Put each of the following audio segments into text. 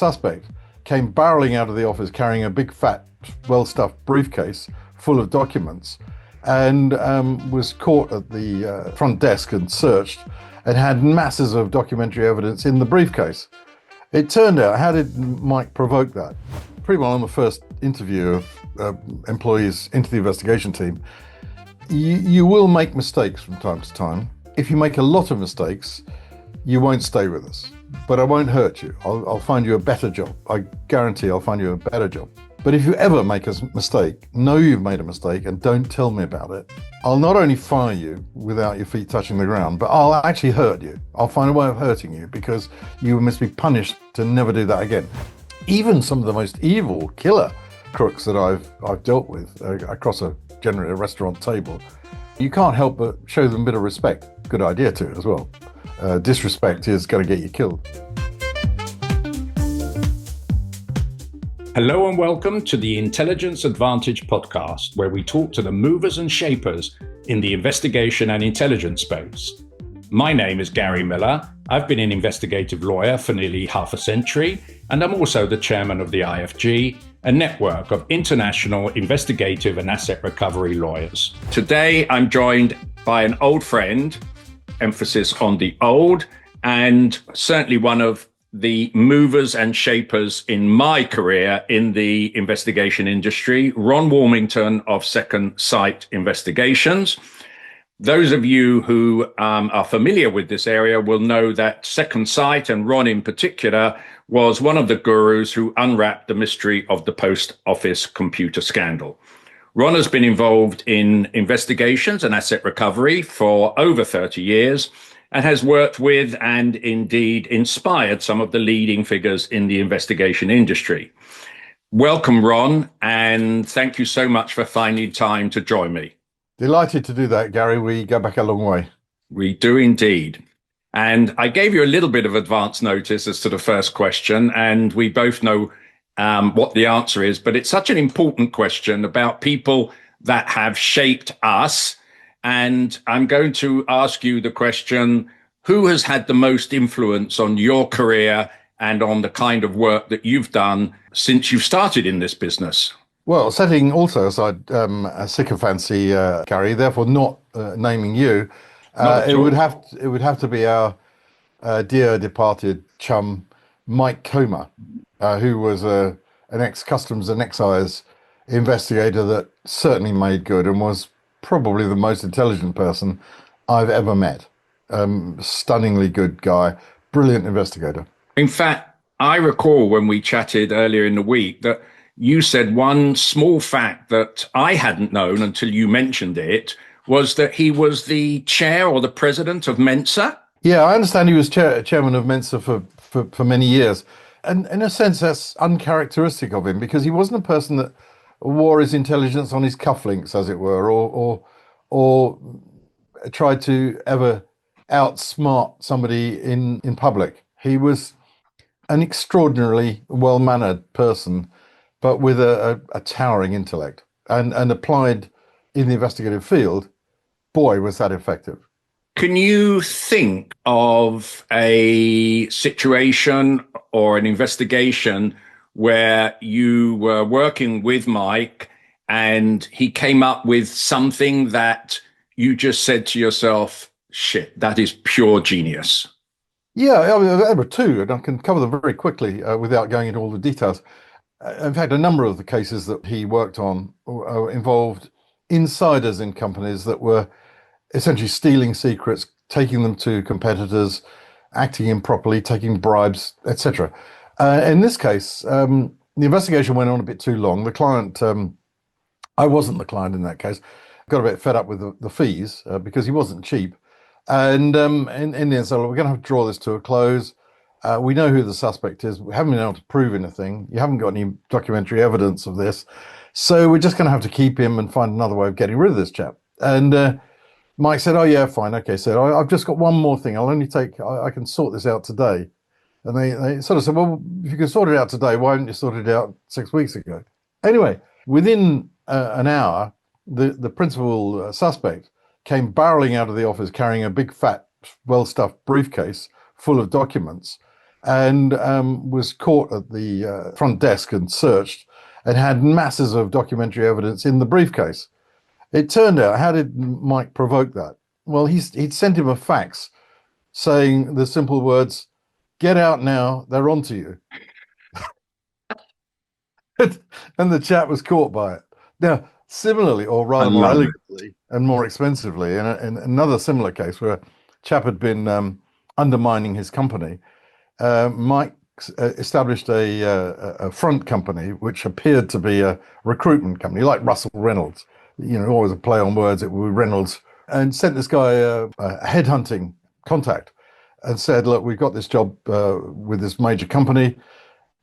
suspect came barreling out of the office carrying a big, fat, well-stuffed briefcase full of documents and was caught at the front desk and searched and had masses of documentary evidence in the briefcase. It turned out, how did Mike provoke that? Pretty well on the first interview of employees into the investigation team, you will make mistakes from time to time. If you make a lot of mistakes, you won't stay with us, but I won't hurt you. I'll find you a better job. I guarantee I'll find you a better job. But if you ever make a mistake, know you've made a mistake and don't tell me about it. I'll not only fire you without your feet touching the ground, but I'll actually hurt you. I'll find a way of hurting you because you must be punished to never do that again. Even some of the most evil killer crooks that I've dealt with across generally a restaurant table, you can't help but show them a bit of respect. Good idea too as well. Disrespect is going to get you killed. Hello and welcome to the Intelligence Advantage podcast, where we talk to the movers and shapers in the investigation and intelligence space. My name is Gary Miller. I've been an investigative lawyer for nearly half a century, and I'm also the chairman of the IFG, a network of international investigative and asset recovery lawyers. Today, I'm joined by an old friend, emphasis on the old, and certainly one of the movers and shapers in my career in the investigation industry, Ron Warmington of Second Sight Investigations. Those of you who are familiar with this area will know that Second Sight, and Ron in particular, was one of the gurus who unwrapped the mystery of the post office computer scandal. Ron has been involved in investigations and asset recovery for over 30 years and has worked with and indeed inspired some of the leading figures in the investigation industry. Welcome, Ron, and thank you so much for finding time to join me. Delighted to do that, Gary. We go back a long way. We do indeed. And I gave you a little bit of advance notice as to the first question, and we both know what the answer is, but it's such an important question about people that have shaped us. And I'm going to ask you the question, who has had the most influence on your career and on the kind of work that you've done since you've started in this business? Well, setting also aside a sycophancy, Gary, therefore not naming you, it would have to be our dear departed chum, Mike Comer, who was an ex-Customs and Excise investigator that certainly made good and was probably the most intelligent person I've ever met. Stunningly good guy, brilliant investigator. In fact, I recall when we chatted earlier in the week that you said one small fact that I hadn't known until you mentioned it was that he was the chair or the president of Mensa. Yeah, I understand he was chairman of Mensa for many years. And in a sense, that's uncharacteristic of him because he wasn't a person that wore his intelligence on his cufflinks, as it were, or tried to ever outsmart somebody in public. He was an extraordinarily well-mannered person, but with a towering intellect and applied in the investigative field. Boy, was that effective. Can you think of a situation or an investigation where you were working with Mike and he came up with something that you just said to yourself, shit, that is pure genius? Yeah, I mean, there were two, and I can cover them very quickly without going into all the details. In fact, a number of the cases that he worked on involved insiders in companies that were essentially stealing secrets, taking them to competitors, acting improperly, taking bribes, etc. In this case, the investigation went on a bit too long. The client, I wasn't the client in that case, got a bit fed up with the fees because he wasn't cheap. And in the end, so we're going to have to draw this to a close. We know who the suspect is. We haven't been able to prove anything. You haven't got any documentary evidence of this. So we're just going to have to keep him and find another way of getting rid of this chap. And Mike said, oh, yeah, fine. Okay, so I've just got one more thing. I can sort this out today. And they sort of said, well, if you can sort it out today, why haven't you sorted it out 6 weeks ago? Anyway, within an hour, the principal suspect came barreling out of the office carrying a big, fat, well-stuffed briefcase full of documents and was caught at the front desk and searched, and had masses of documentary evidence in the briefcase. It turned out, how did Mike provoke that? Well, he'd sent him a fax saying the simple words, "Get out now, they're onto you." And the chap was caught by it. Now, similarly, or rather more elegantly and more expensively, in another similar case where a chap had been undermining his company, Mike established a front company which appeared to be a recruitment company, like Russell Reynolds. Always a play on words. It was Reynolds, and sent this guy a headhunting contact and said, "Look, we've got this job with this major company.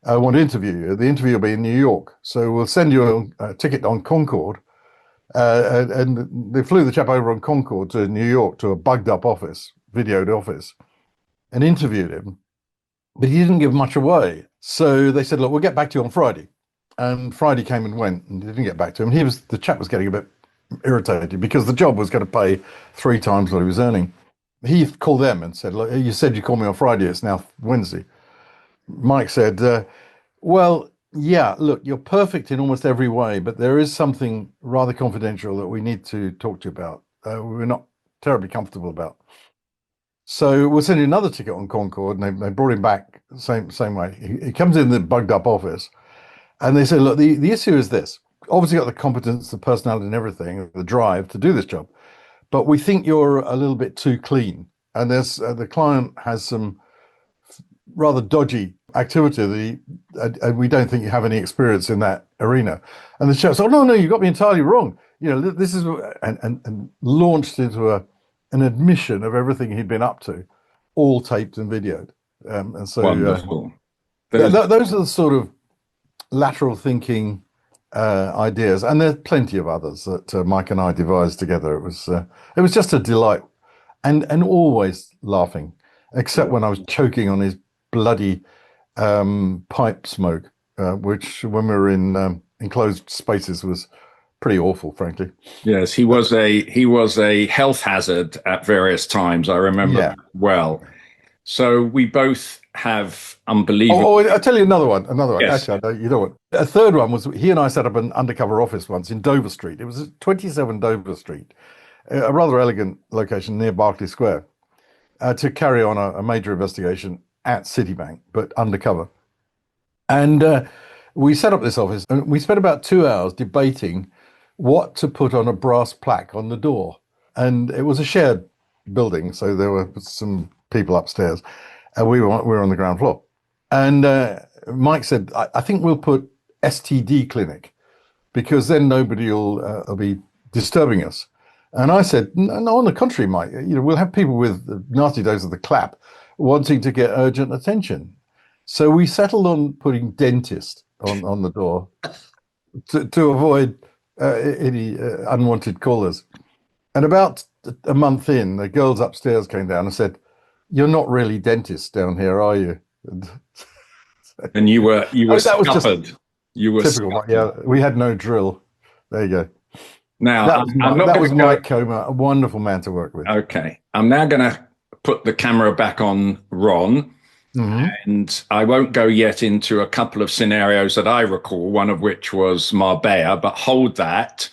I want to interview you. The interview will be in New York, so we'll send you a ticket on Concorde." And they flew the chap over on Concorde to New York to a bugged up office, videoed office, and interviewed him. But he didn't give much away. So they said, "Look, we'll get back to you on Friday." And Friday came and went, and they didn't get back to him. The chap was getting a bit irritated because the job was going to pay 3 times what he was earning. He called them and said, "Look, you said you called me on Friday. It's now Wednesday." Mike said, "Well, yeah, look, you're perfect in almost every way, but there is something rather confidential that we need to talk to you about. We're not terribly comfortable about. So we'll send you another ticket on Concorde." And they brought him back same way. He comes in the bugged up office, and they say, "Look, the issue is this. Obviously got the competence, the personality and everything, the drive to do this job, but we think you're a little bit too clean. And there's the client has some rather dodgy activity and we don't think you have any experience in that arena." And the chap said, "Oh, no, you got me entirely wrong. This is," and launched into an admission of everything he'd been up to, all taped and videoed. And so Wonderful. Those are the sort of lateral thinking ideas, and there's plenty of others that Mike and I devised together. It was just a delight, and always laughing, except when I was choking on his bloody pipe smoke, which when we were in enclosed spaces was pretty awful, frankly. Yes, he was a health hazard at various times. I remember well. So we both have unbelievable. Oh, I'll tell you another one. Yes. Actually, you know what? A third one was he and I set up an undercover office once in Dover Street. It was 27 Dover Street, a rather elegant location near Berkeley Square, to carry on a major investigation at Citibank, but undercover. And we set up this office, and we spent about 2 hours debating what to put on a brass plaque on the door. And it was a shared building, so there were some people upstairs, and we were on the ground floor. And Mike said, I think we'll put STD clinic, because then nobody will be disturbing us." And I said, "No, on the contrary, Mike, we'll have people with nasty days of the clap wanting to get urgent attention." So we settled on putting dentist on the door to avoid any unwanted callers. And about a month in, the girls upstairs came down and said, "You're not really dentist down here, are you?" And you were that was scuppered. You were typical. scuppered. Yeah, we had no drill. There you go. Now, that was Mike Comer, a wonderful man to work with. Okay. I'm now going to put the camera back on Ron. Mm-hmm. And I won't go yet into a couple of scenarios that I recall, one of which was Marbella, but hold that.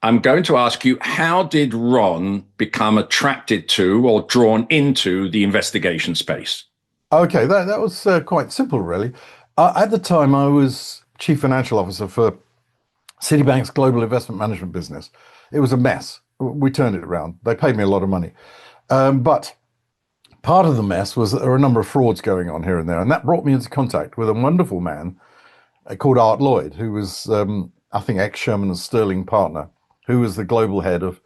I'm going to ask you, how did Ron become attracted to or drawn into the investigation space? Okay, that was quite simple, really. At the time, I was chief financial officer for Citibank's global investment management business. It was a mess. We turned it around. They paid me a lot of money. But part of the mess was that there were a number of frauds going on here and there. And that brought me into contact with a wonderful man called Art Lloyd, who was, I think, ex-Sherman and Sterling partner, who was the global head of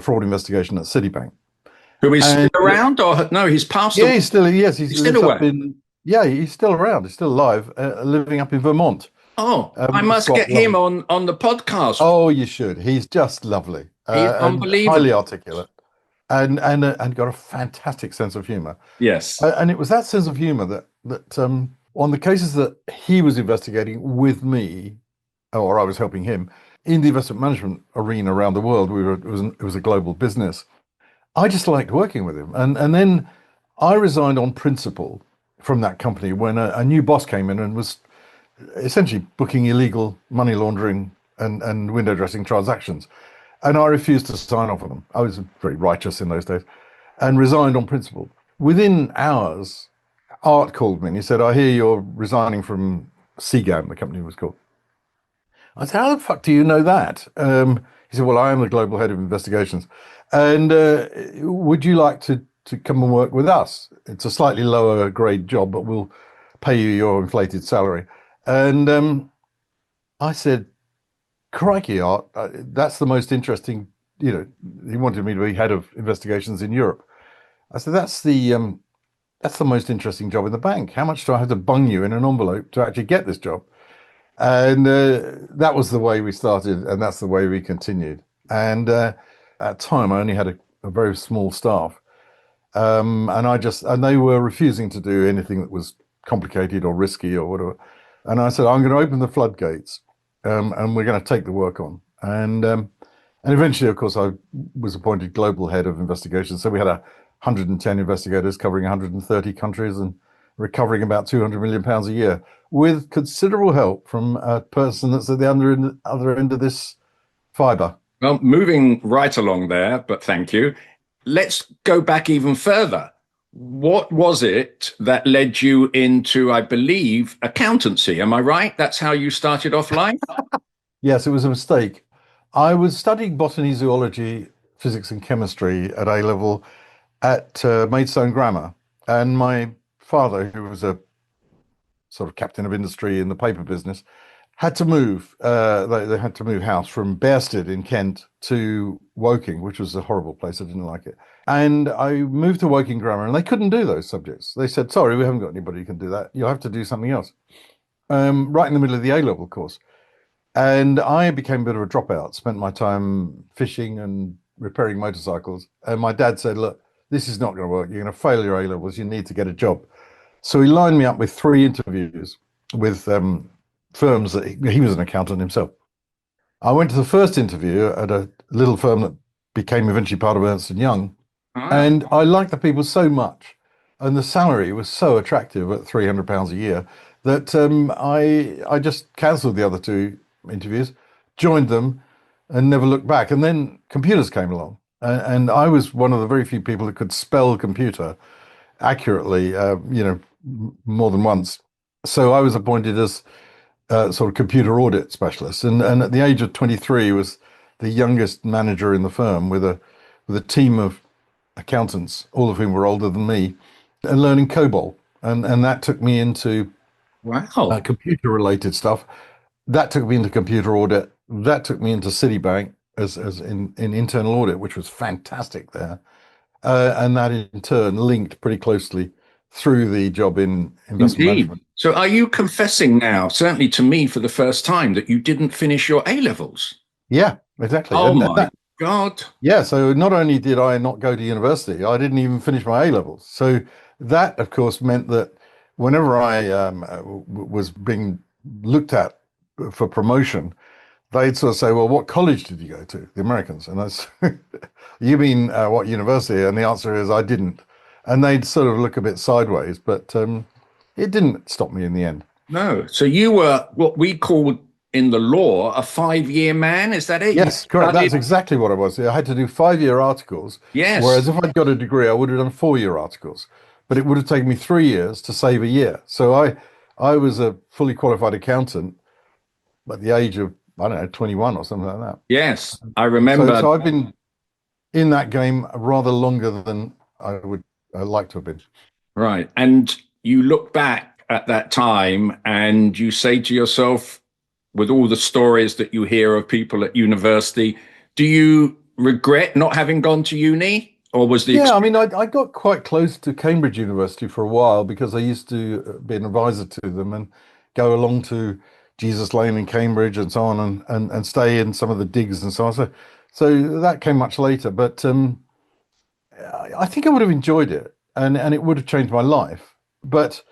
fraud investigation at Citibank. Who is still around, or no? He's passed away. Yeah, he's still. Yes, he's still away. He's still around. He's still alive, living up in Vermont. Oh, I must get him on the podcast. Oh, you should. He's just lovely. He's unbelievable, highly articulate, and got a fantastic sense of humor. Yes, and it was that sense of humor that on the cases that he was investigating with me, or I was helping him in the investment management arena around the world. It was a global business. I just liked working with him. And then I resigned on principle from that company when a new boss came in and was essentially booking illegal money laundering and window dressing transactions. And I refused to sign off on them. I was very righteous in those days and resigned on principle. Within hours, Art called me and he said, I hear you're resigning from CGAM, the company was called. I said, how the fuck do you know that? He said, well, I am the global head of investigations. And would you like to come and work with us? It's a slightly lower grade job, but we'll pay you your inflated salary. And I said, crikey, Art, that's the most interesting, he wanted me to be head of investigations in Europe. I said, that's the most interesting job in the bank. How much do I have to bung you in an envelope to actually get this job? And that was the way we started, and that's the way we continued. And at the time, I only had a very small staff. And they were refusing to do anything that was complicated or risky or whatever. And I said, I'm going to open the floodgates, and we're going to take the work on. And eventually, of course, I was appointed global head of investigations. So we had 110 investigators covering 130 countries and recovering about £200 million a year, with considerable help from a person that's at the other end of this fibre. Well, moving right along there, but thank you. Let's go back even further. What was it that led you into, I believe, accountancy? Am I right? That's how you started off life? Yes, it was a mistake. I was studying botany, zoology, physics and chemistry at A level at Maidstone Grammar. And my father, who was a sort of captain of industry in the paper business, had to move. They had to move house from Bearsted in Kent to Woking, which was a horrible place. I didn't like it. And I moved to Woking Grammar, and they couldn't do those subjects. They said, sorry, we haven't got anybody who can do that. You'll have to do something else. Right in the middle of the A-level course. And I became a bit of a dropout, spent my time fishing and repairing motorcycles. And my dad said, look, this is not going to work. You're going to fail your A-levels. You need to get a job. So he lined me up with 3 interviews with firms that he was an accountant himself. I went to the first interview at a little firm that became eventually part of Ernst & Young. And I liked the people so much. And the salary was so attractive at £300 a year that I just cancelled the other 2 interviews, joined them, and never looked back. And then computers came along. And I was one of the very few people that could spell computer accurately, more than once. So I was appointed as sort of computer audit specialist. And at the age of 23, was the youngest manager in the firm with a team of accountants, all of whom were older than me, and learning COBOL. And that took me into computer-related stuff. That took me into computer audit. That took me into Citibank as in internal audit, which was fantastic there. And that in turn linked pretty closely through the job in investment management. So are you confessing now, certainly to me for the first time, that you didn't finish your A-levels? Yeah, exactly. Oh, my God. Yeah, so not only did I not go to university, I didn't even finish my A-levels. So that, of course, meant that whenever I was being looked at for promotion, they'd sort of say, well, what college did you go to? The Americans. And that's, you mean what university? And the answer is, I didn't. And they'd sort of look a bit sideways, but it didn't stop me in the end. No. So you were what we called in the law a 5-year man. Is that it? Yes, correct. That's exactly what I was. I had to do 5-year articles. Yes. Whereas if I'd got a degree, I would have done 4-year articles. But it would have taken me 3 years to save a year. So I was a fully qualified accountant at the age of, I don't know, 21 or something like that. Yes, I remember. So I've been in that game rather longer than I would like to have been. Right. And you look back at that time and you say to yourself, with all the stories that you hear of people at university, do you regret not having gone to uni? Or was the I mean, I got quite close to Cambridge University for a while because I used to be an advisor to them and go along to Jesus Lane in Cambridge and so on and stay in some of the digs and so on. So that came much later, but I think I would have enjoyed it and it would have changed my life. But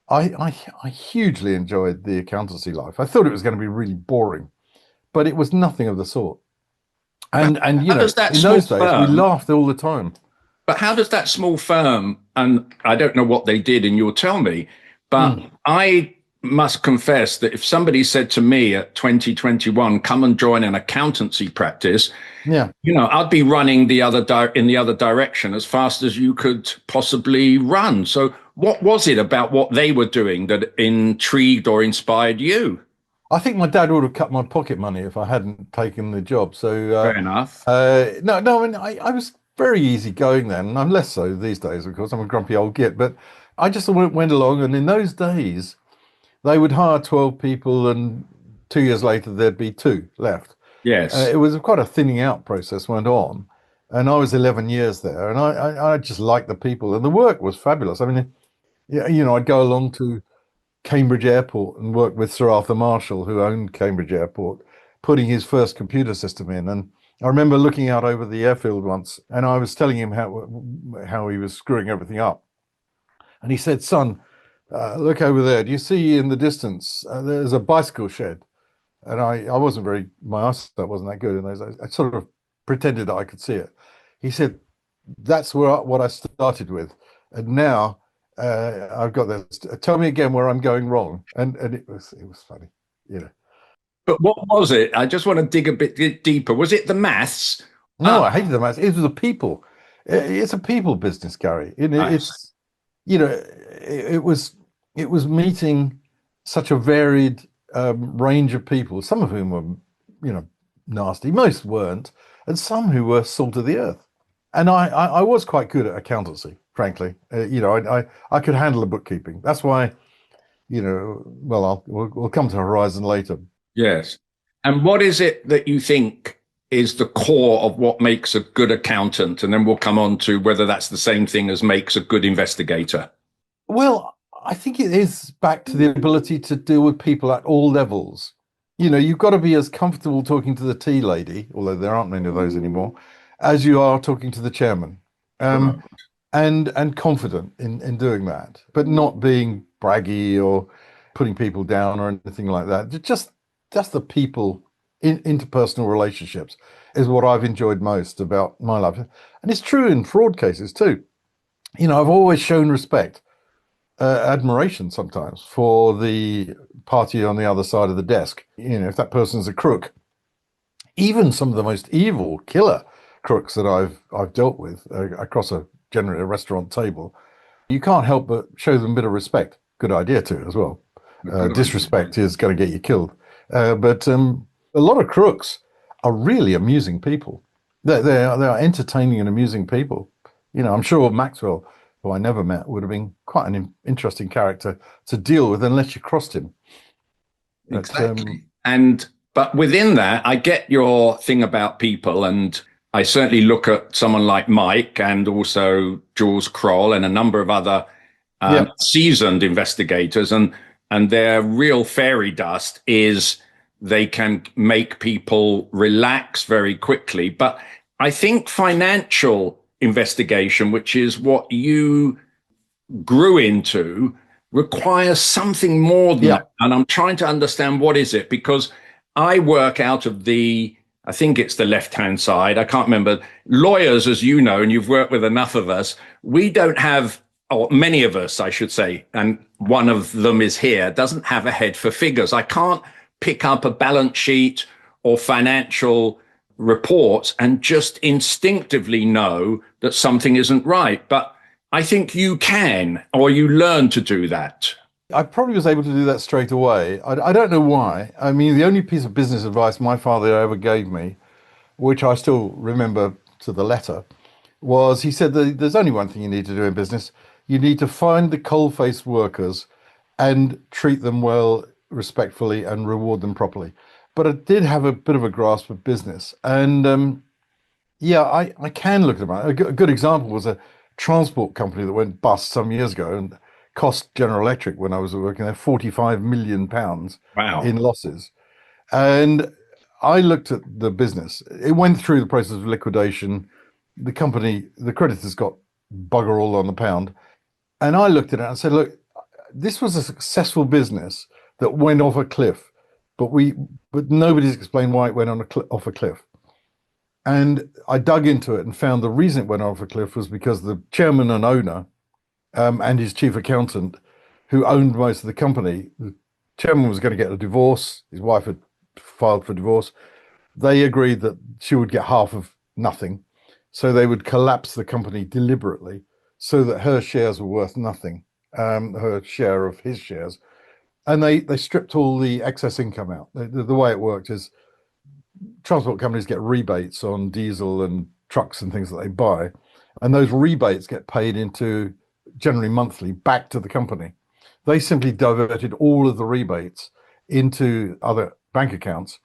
I hugely enjoyed the accountancy life. I thought it was going to be really boring, but it was nothing of the sort. And you know, in those days, we laughed all the time. But how does that small firm, and I don't know what they did, and you'll tell me, but I must confess that if somebody said to me at 2021, come and join an accountancy practice, Yeah. I'd be running in the other direction as fast as you could possibly run. So what was it about what they were doing that intrigued or inspired you? I think my dad would have cut my pocket money if I hadn't taken the job. So, Fair enough. no, I mean, I was very easygoing then. And I'm less so these days, of course. I'm a grumpy old git, but I just went along. And in those days, they would hire 12 people, and 2 years later, there'd be two left. Yes. It was quite a thinning out process went on. And I was 11 years there, and I just liked the people, and the work was fabulous. I mean, yeah, I'd go along to Cambridge Airport and work with Sir Arthur Marshall, who owned Cambridge Airport, putting his first computer system in. And I remember looking out over the airfield once, and I was telling him how he was screwing everything up. And he said, "Son, look over there. Do you see in the distance? There's a bicycle shed." And I wasn't my eyesight wasn't that good in those days. I sort of pretended that I could see it. He said, "That's what I started with, and now I've got this. Tell me again where I'm going wrong." And it was funny, But what was it? I just want to dig a bit deeper. Was it the maths? No, I hated the maths. It was the people. It's a people business, Gary. It's it was meeting such a varied range of people. Some of whom were nasty. Most weren't, and some who were salt of the earth. And I was quite good at accountancy, frankly. I could handle the bookkeeping. That's why, we'll come to Horizon later. Yes. And what is it that you think is the core of what makes a good accountant? And then we'll come on to whether that's the same thing as makes a good investigator. Well, I think it is back to the ability to deal with people at all levels. You've got to be as comfortable talking to the tea lady, although there aren't many of those anymore, as you are talking to the chairman, and confident in doing that, but not being braggy or putting people down or anything like that. Just the people, interpersonal relationships is what I've enjoyed most about my life. And it's true in fraud cases too. I've always shown respect, admiration sometimes for the party on the other side of the desk. If that person's a crook, even some of the most evil killer crooks that I've dealt with across generally a restaurant table, you can't help but show them a bit of respect. Good idea too, as well. Disrespect is going to get you killed. But a lot of crooks are really amusing people. They are entertaining and amusing people. I'm sure Maxwell, who I never met, would have been quite an interesting character to deal with unless you crossed him. Exactly. But within that, I get your thing about people, and I certainly look at someone like Mike and also Jules Kroll and a number of other seasoned investigators, and their real fairy dust is they can make people relax very quickly. But I think financial investigation, which is what you grew into, requires something more than that. And I'm trying to understand what is it, because I work out of I think it's the left-hand side. I can't remember. Lawyers, as you know, and you've worked with enough of us, we don't have, or many of us, I should say, and one of them is here, doesn't have a head for figures. I can't pick up a balance sheet or financial reports and just instinctively know that something isn't right. But I think you can, or you learn to do that. I probably was able to do that straight away. I don't know why. I mean, the only piece of business advice my father ever gave me, which I still remember to the letter, was he said that there's only one thing you need to do in business. You need to find the coal-faced workers and treat them well, respectfully, and reward them properly. But I did have a bit of a grasp of business. And I can look at them. A good example was a transport company that went bust some years ago and cost General Electric, when I was working there, £45 million in losses. And I looked at the business. It went through the process of liquidation. The company, the creditors got bugger all on the pound. And I looked at it and said, look, this was a successful business that went off a cliff, but nobody's explained why it went off a cliff. And I dug into it and found the reason it went off a cliff was because the chairman and owner and his chief accountant, who owned most of the company, the chairman was going to get a divorce. His wife had filed for divorce. They agreed that she would get half of nothing. So they would collapse the company deliberately so that her shares were worth nothing, her share of his shares. And they stripped all the excess income out. The way it worked is transport companies get rebates on diesel and trucks and things that they buy. And those rebates get paid into generally monthly back to the company. They simply diverted all of the rebates into other bank accounts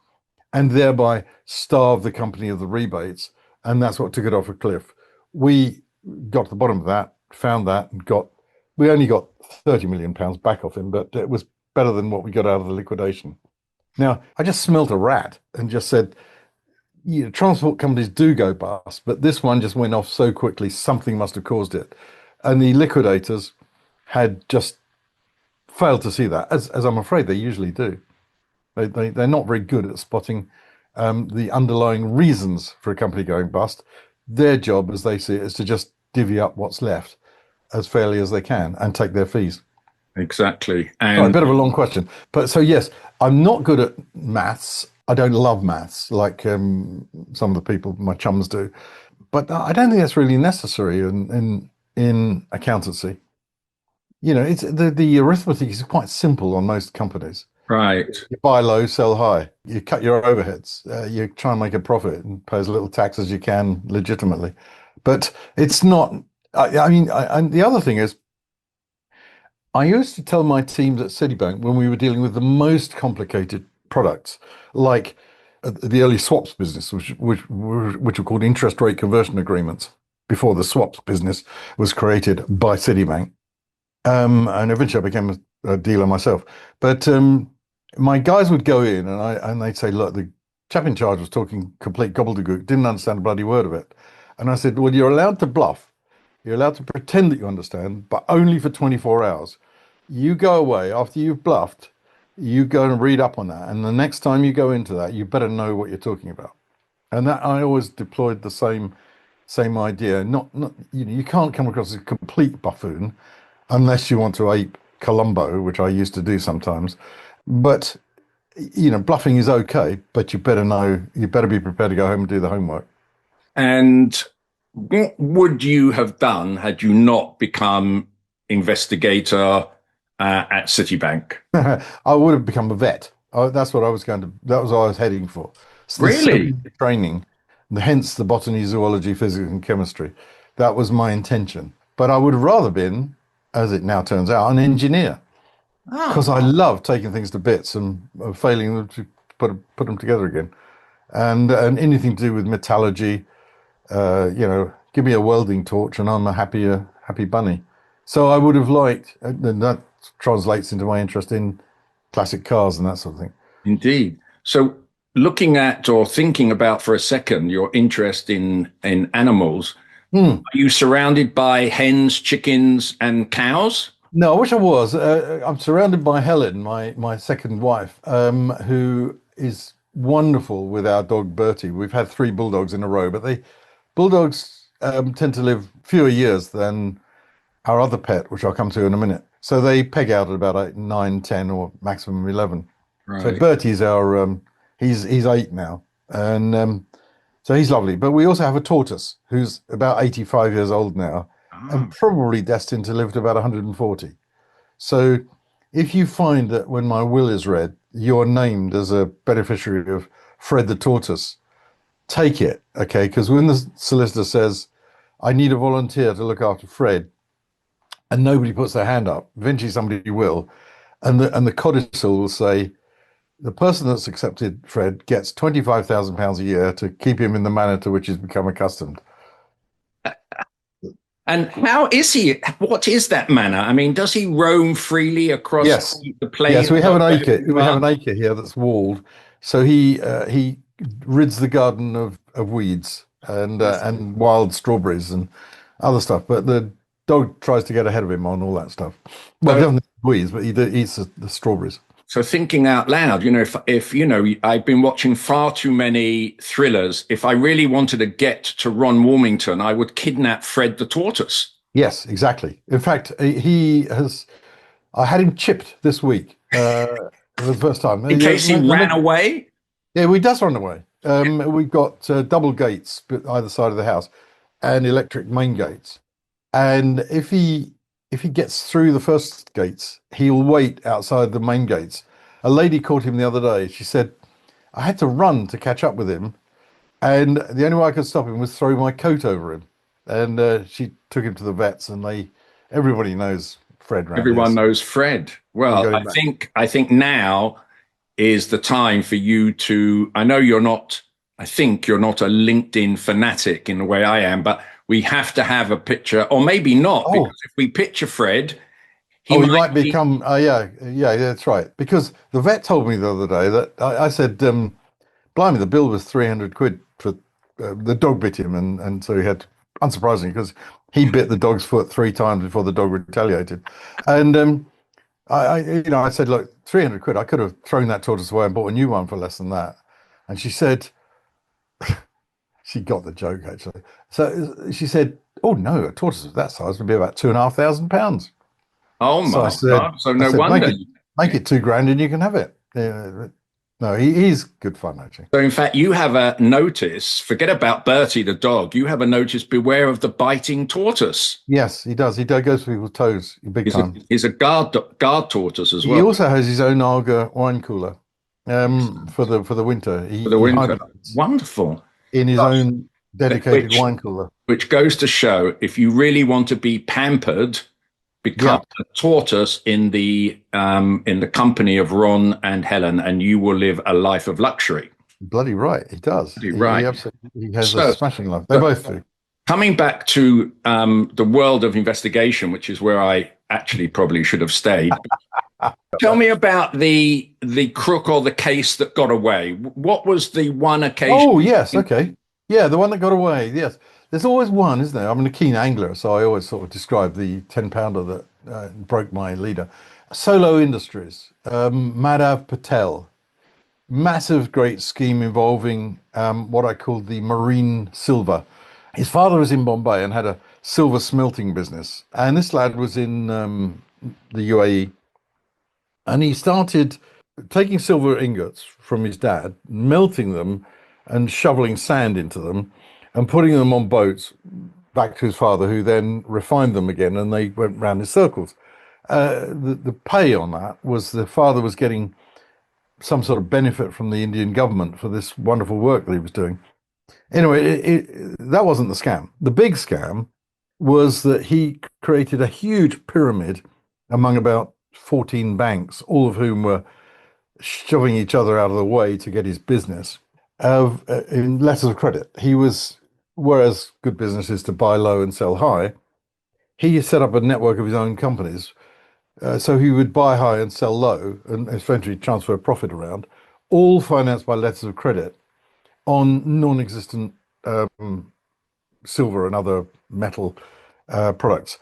and thereby starved the company of the rebates. And that's what took it off a cliff. We got to the bottom of that, found that, and we only got £30 million back off him, but it was better than what we got out of the liquidation. Now, I just smelt a rat and just said, transport companies do go bust, but this one just went off so quickly, something must have caused it. And the liquidators had just failed to see that, as I'm afraid they usually do. They're not very good at spotting the underlying reasons for a company going bust. Their job, as they see it, is to just divvy up what's left as fairly as they can and take their fees. Exactly. And a bit of a long question. But so, yes, I'm not good at maths. I don't love maths like some of the people, my chums do. But I don't think that's really necessary in accountancy. It's the arithmetic is quite simple on most companies. Right. You buy low, sell high. You cut your overheads. You try and make a profit and pay as little tax as you can legitimately. But it's not. And the other thing is, I used to tell my teams at Citibank when we were dealing with the most complicated products, like the early swaps business, which were called interest rate conversion agreements before the swaps business was created by Citibank. And eventually I became a dealer myself. But my guys would go in and they'd say, look, the chap in charge was talking complete gobbledygook, didn't understand a bloody word of it. And I said, well, you're allowed to bluff. You're allowed to pretend that you understand, but only for 24 hours. You go away after you've bluffed, you go and read up on that. And the next time you go into that, you better know what you're talking about. And that I always deployed the same idea. Not you can't come across as a complete buffoon unless you want to ape Columbo, which I used to do sometimes. But bluffing is okay, but you better be prepared to go home and do the homework. And what would you have done had you not become investigator at Citibank? I would have become a vet. That's what I was that was what I was heading for. So really? Training, hence the botany, zoology, physics, and chemistry. That was my intention. But I would have rather been, as it now turns out, an engineer. Because I love taking things to bits and failing them to put them together again. And anything to do with metallurgy, give me a welding torch and I'm a happy bunny. So I would have liked, and that translates into my interest in classic cars and that sort of thing. Indeed. So looking at or thinking about for a second your interest in animals, are you surrounded by hens, chickens, and cows? No, I wish I was. I'm surrounded by Helen, my second wife, who is wonderful with our dog Bertie. We've had 3 bulldogs in a row, but bulldogs tend to live fewer years than our other pet, which I'll come to in a minute. So they peg out at about 8, 9, 10, or maximum 11. Right. So Bertie's he's 8 now, and so he's lovely. But we also have a tortoise who's about 85 years old now, and probably destined to live to about 140. So if you find that when my will is read, you're named as a beneficiary of Fred the tortoise, take it, okay? Because when the solicitor says, I need a volunteer to look after Fred, and nobody puts their hand up, eventually somebody will, and the codicil will say, the person that's accepted Fred gets £25,000 a year to keep him in the manner to which he's become accustomed. And how is he? What is that manner? I mean, does he roam freely across the place? Yes, we have an acre. We have an acre here that's walled, so he rids the garden of weeds and wild strawberries and other stuff. But the dog tries to get ahead of him on all that stuff. Well, he doesn't eat weeds, but he eats the strawberries. So thinking out loud, if I've been watching far too many thrillers. If I really wanted to get to Ron Warmington, I would kidnap Fred the Tortoise. Yes, exactly. In fact, he has. I had him chipped this week for the first time. In case he ran away? Yeah, he does run away. We've got double gates either side of the house and electric main gates. And if he gets through the first gates, he'll wait outside the main gates. A lady caught him the other day. She said, I had to run to catch up with him. And the only way I could stop him was throw my coat over him. And she took him to the vets, and everybody knows Fred around Everyone here. knows Fred. Well, I think now is the time for you to. I know you're not. I think you're not a LinkedIn fanatic in the way I am, but we have to have a picture, or maybe not, because if we picture Fred, he might become. Yeah, that's right. Because the vet told me the other day that I said, "Blimey, the bill was 300 quid for the dog bit him," and so he had, unsurprisingly, because he bit the dog's foot 3 times before the dog retaliated, and I said, look, 300 quid, I could have thrown that tortoise away and bought a new one for less than that. And she said, she got the joke actually. So she said, oh no, a tortoise of that size would be about £2,500. Oh my God! So no wonder. Make it £2,000 and you can have it. No, he's good fun actually. So in fact, you have a notice. Forget about Bertie the dog. You have a notice. Beware of the biting tortoise. Yes, he does. He goes for people's toes big time. He's a guard tortoise as well. He also has his own Arga wine cooler for the winter. For the winter, wonderful. In his own dedicated wine cooler. Which goes to show, if you really want to be pampered, become a tortoise in the company of Ron and Helen, and you will live a life of luxury. Bloody right, he does. Bloody right. He has a smashing life. They both do. Coming back to the world of investigation, which is where I actually probably should have stayed. Tell me about the crook or the case that got away. What was the one occasion? Oh, yes. Okay. Yeah, the one that got away. Yes. There's always one, isn't there? I'm a keen angler, so I always sort of describe the 10-pounder that broke my leader. Solo Industries, Madhav Patel, massive, great scheme involving what I call the marine silver. His father was in Bombay and had a silver smelting business, and this lad was in the UAE, and he started taking silver ingots from his dad, melting them and shoveling sand into them and putting them on boats back to his father, who then refined them again, and they went round in circles. The pay on that was the father was getting some sort of benefit from the Indian government for this wonderful work that he was doing. Anyway, that wasn't the scam. The big scam was that he created a huge pyramid among about 14 banks, all of whom were shoving each other out of the way to get his business, in letters of credit. Whereas good business is to buy low and sell high, he set up a network of his own companies. So he would buy high and sell low and eventually transfer profit around, all financed by letters of credit on non-existent silver and other metal products.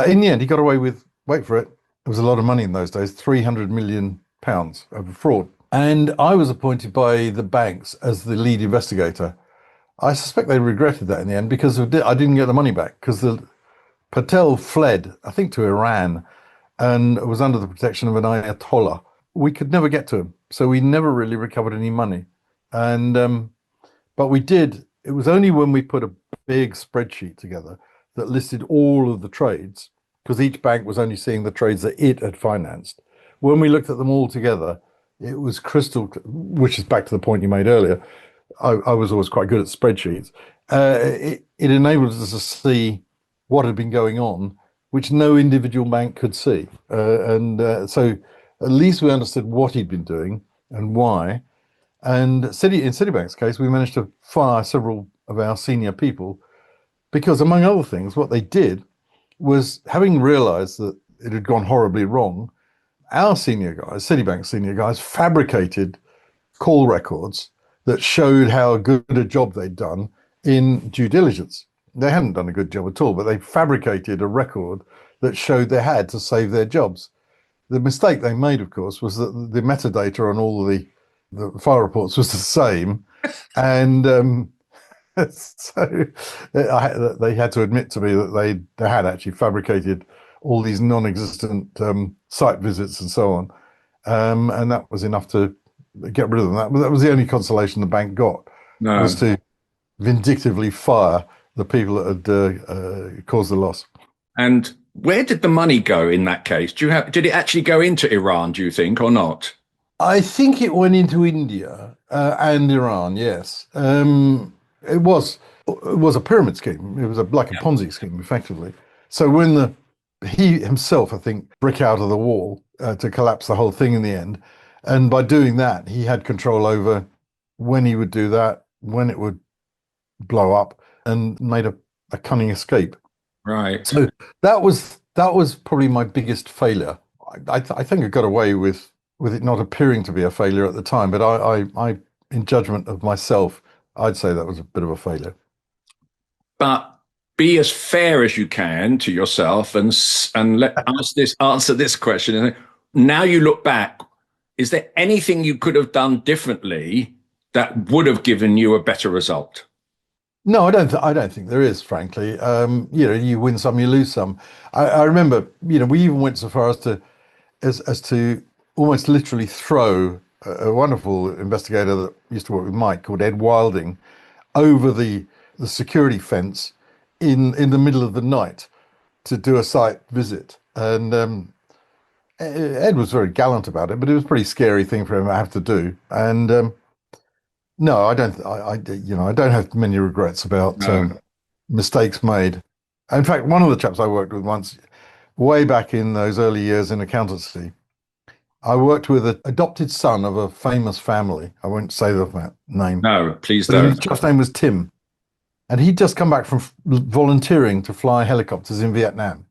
In the end, he got away with, wait for it, it was a lot of money in those days, £300 million of fraud. And I was appointed by the banks as the lead investigator. I suspect they regretted that in the end, because I didn't get the money back, because Patel fled, I think, to Iran, and was under the protection of an Ayatollah. We could never get to him, so we never really recovered any money. And but we did. It was only when we put a big spreadsheet together that listed all of the trades, because each bank was only seeing the trades that it had financed. When we looked at them all together, it was crystal, which is back to the point you made earlier. I was always quite good at spreadsheets. It enabled us to see what had been going on, which no individual bank could see. So at least we understood what he'd been doing and why. And in Citibank's case, we managed to fire several of our senior people because, among other things, what they did was, having realized that it had gone horribly wrong, our senior guys, Citibank senior guys, fabricated call records that showed how good a job they'd done in due diligence. They hadn't done a good job at all, but they fabricated a record that showed they had to save their jobs. The mistake they made, of course, was that the metadata on all of the file reports was the same, and so they had to admit to me that they had actually fabricated all these non-existent site visits and so on, and that was enough to get rid of them. That was the only consolation the bank got, No. was to vindictively fire the people that had caused the loss. And where did the money go in that case? Did it actually go into Iran, do you think, or not? I think it went into India and Iran. Yes, it was a pyramid scheme. It was like a Ponzi scheme, effectively. So when he himself, I think, brick out of the wall to collapse the whole thing in the end, and by doing that, he had control over when he would do that, when it would blow up, and made a cunning escape. Right. So that was probably my biggest failure. I think I got away with it not appearing to be a failure at the time, but I in judgment of myself, I'd say that was a bit of a failure. But be as fair as you can to yourself and answer this question. Now you look back, is there anything you could have done differently that would have given you a better result? No, I don't think there is, frankly. You win some, you lose some. I remember, we even went so far as to almost literally throw a wonderful investigator that used to work with Mike called Ed Wilding over the security fence in the middle of the night to do a site visit. And Ed was very gallant about it, but it was a pretty scary thing for him to have to do. And no, I don't. I don't have many regrets about mistakes made. In fact, one of the chaps I worked with once, way back in those early years in accountancy, I worked with an adopted son of a famous family. I won't say the name. No, please But don't. his chap's name was Tim, and he'd just come back from volunteering to fly helicopters in Vietnam.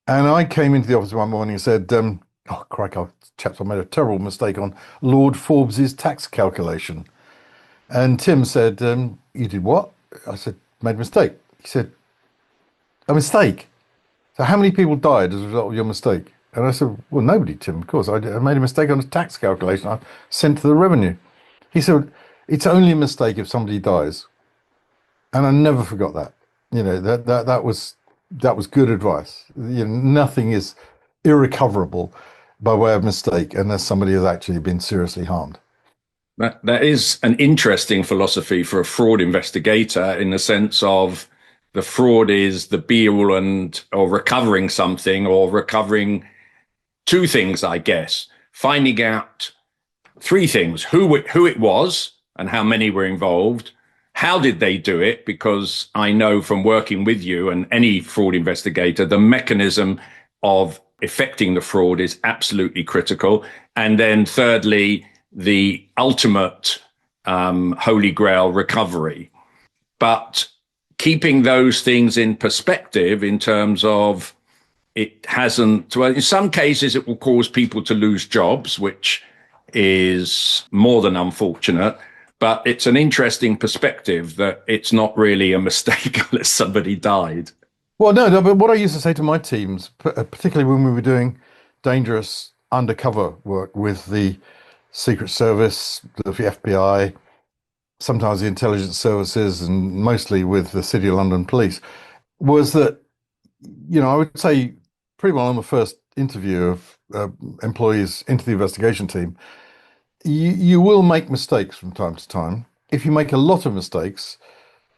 And I came into the office one morning and said, "Oh, crikey, chaps, I made a terrible mistake on Lord Forbes's tax calculation." And Tim said, "You did what?" I said, "Made a mistake." He said, "A mistake? So how many people died as a result of your mistake?" And I said, "Well, nobody, Tim. Of course, I made a mistake on a tax calculation I sent to the revenue." He said, "It's only a mistake if somebody dies." And I never forgot that. That was good advice. Nothing is irrecoverable by way of mistake unless somebody has actually been seriously harmed. That is an interesting philosophy for a fraud investigator, in the sense of the fraud is the be all or recovering something, or recovering two things, I guess. Finding out three things: who it was and how many were involved. How did they do it? Because I know from working with you and any fraud investigator, the mechanism of effecting the fraud is absolutely critical. And then thirdly, the ultimate holy grail, recovery. But keeping those things in perspective in terms of it hasn't, well, in some cases it will cause people to lose jobs, which is more than unfortunate. But it's an interesting perspective that it's not really a mistake unless somebody died. Well, no, but what I used to say to my teams, particularly when we were doing dangerous undercover work with the Secret Service, the FBI, sometimes the intelligence services, and mostly with the City of London Police, was that, I would say pretty well on the first interview of employees into the investigation team, you will make mistakes from time to time. If you make a lot of mistakes,